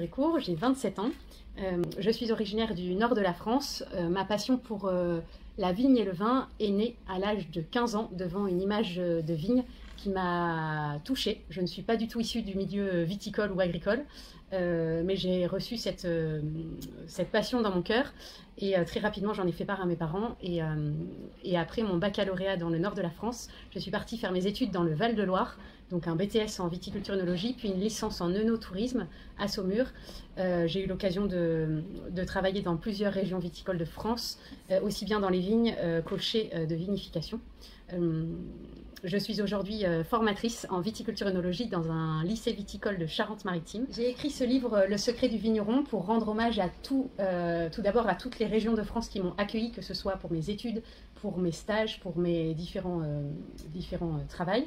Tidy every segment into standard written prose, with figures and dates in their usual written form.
Brécourt, j'ai 27 ans. Je suis originaire du nord de la France. Ma passion pour la vigne et le vin est née à l'âge de 15 ans devant une image de vigne qui m'a touchée. Je ne suis pas du tout issue du milieu viticole ou agricole, mais j'ai reçu cette passion dans mon cœur et très rapidement j'en ai fait part à mes parents et après mon baccalauréat dans le nord de la France, je suis partie faire mes études dans le Val-de-Loire, donc un BTS en viticulture œnologie, puis une licence en œnotourisme à Saumur. J'ai eu l'occasion de travailler dans plusieurs régions viticoles de France, aussi bien dans les vignes qu'au chai de vinification. Je suis aujourd'hui formatrice en viticulture œnologie dans un lycée viticole de Charente-Maritime. J'ai écrit ce livre, Le secret du vigneron, pour rendre hommage à tout d'abord à toutes les régions de France qui m'ont accueilli, que ce soit pour mes études, pour mes stages, pour mes différents travails.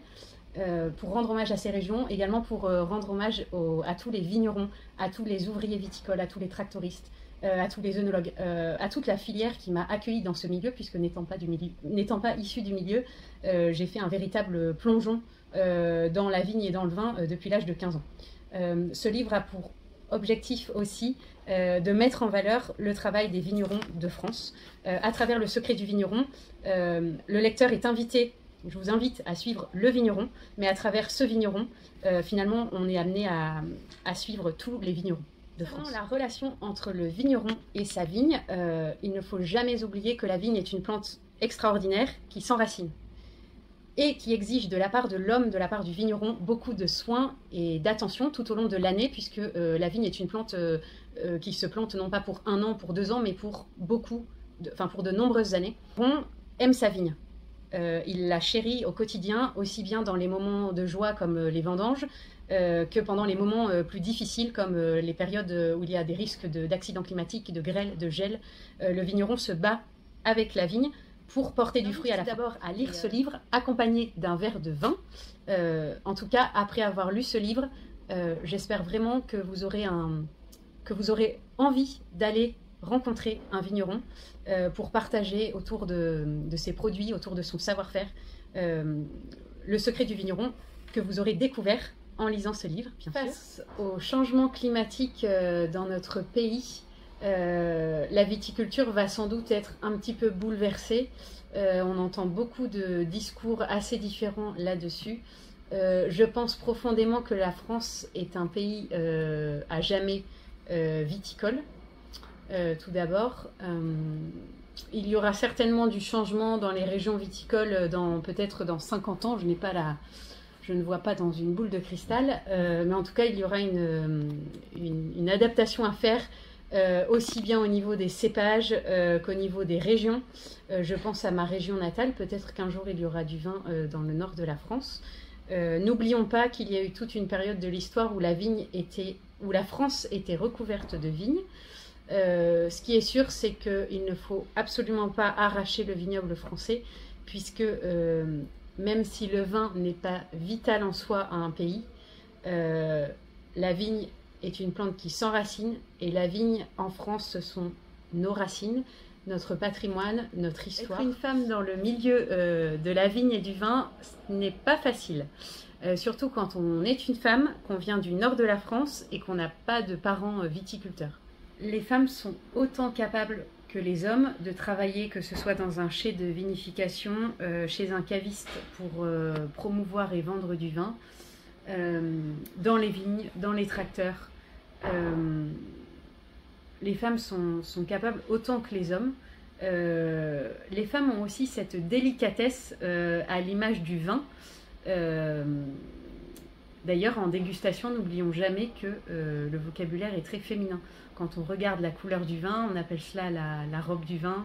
Pour rendre hommage à ces régions, également pour rendre hommage à tous les vignerons, à tous les ouvriers viticoles, à tous les tractoristes, à tous les œnologues, à toute la filière qui m'a accueillie dans ce milieu, puisque n'étant pas issue du milieu, j'ai fait un véritable plongeon dans la vigne et dans le vin depuis l'âge de 15 ans. Ce livre a pour objectif aussi de mettre en valeur le travail des vignerons de France. À travers le secret du vigneron, le lecteur est invité. Je vous invite à suivre le vigneron, mais à travers ce vigneron, finalement, on est amené à suivre tous les vignerons de France. La relation entre le vigneron et sa vigne, il ne faut jamais oublier que la vigne est une plante extraordinaire qui s'enracine et qui exige de la part de l'homme, de la part du vigneron, beaucoup de soins et d'attention tout au long de l'année, puisque la vigne est une plante qui se plante non pas pour 1 an, pour 2 ans, mais pour pour de nombreuses années. On aime sa vigne. Il la chérit au quotidien, aussi bien dans les moments de joie comme les vendanges, que pendant les moments plus difficiles comme les périodes où il y a des risques d'accidents climatiques, de grêle, de gel. Le vigneron se bat avec la vigne pour porter du fruit à la fin. D'abord à lire ce livre accompagné d'un verre de vin. En tout cas, après avoir lu ce livre, j'espère vraiment que vous aurez envie d'aller rencontrer un vigneron pour partager autour de ses produits, autour de son savoir-faire, le secret du vigneron que vous aurez découvert en lisant ce livre, bien sûr. Face au changement climatique dans notre pays, la viticulture va sans doute être un petit peu bouleversée. On entend beaucoup de discours assez différents là-dessus. Je pense profondément que la France est un pays à jamais viticole. Tout d'abord, il y aura certainement du changement dans les régions viticoles peut-être dans 50 ans. Je ne vois pas dans une boule de cristal, mais en tout cas, il y aura une adaptation à faire, aussi bien au niveau des cépages qu'au niveau des régions. Je pense à ma région natale, peut-être qu'un jour il y aura du vin dans le nord de la France. N'oublions pas qu'il y a eu toute une période de l'histoire où où la France était recouverte de vignes. Ce qui est sûr, c'est qu'il ne faut absolument pas arracher le vignoble français, puisque même si le vin n'est pas vital en soi à un pays, la vigne est une plante qui s'enracine, et la vigne en France, ce sont nos racines, notre patrimoine, notre histoire. Être une femme dans le milieu de la vigne et du vin, ce n'est pas facile. Surtout quand on est une femme, qu'on vient du nord de la France et qu'on n'a pas de parents viticulteurs. Les femmes sont autant capables que les hommes de travailler, que ce soit dans un chai de vinification, chez un caviste pour promouvoir et vendre du vin, dans les vignes, dans les tracteurs. Les femmes sont capables autant que les hommes. Les femmes ont aussi cette délicatesse à l'image du vin. D'ailleurs, en dégustation, n'oublions jamais que le vocabulaire est très féminin. Quand on regarde la couleur du vin, on appelle cela la robe du vin.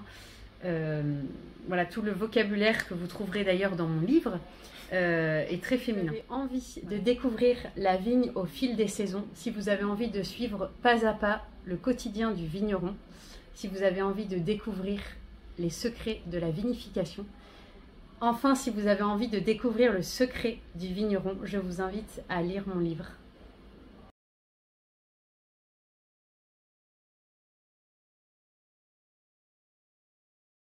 Voilà, tout le vocabulaire que vous trouverez d'ailleurs dans mon livre est très féminin. Si vous avez envie de découvrir la vigne au fil des saisons, si vous avez envie de suivre pas à pas le quotidien du vigneron, si vous avez envie de découvrir les secrets de la vinification, enfin, si vous avez envie de découvrir le secret du vigneron, je vous invite à lire mon livre.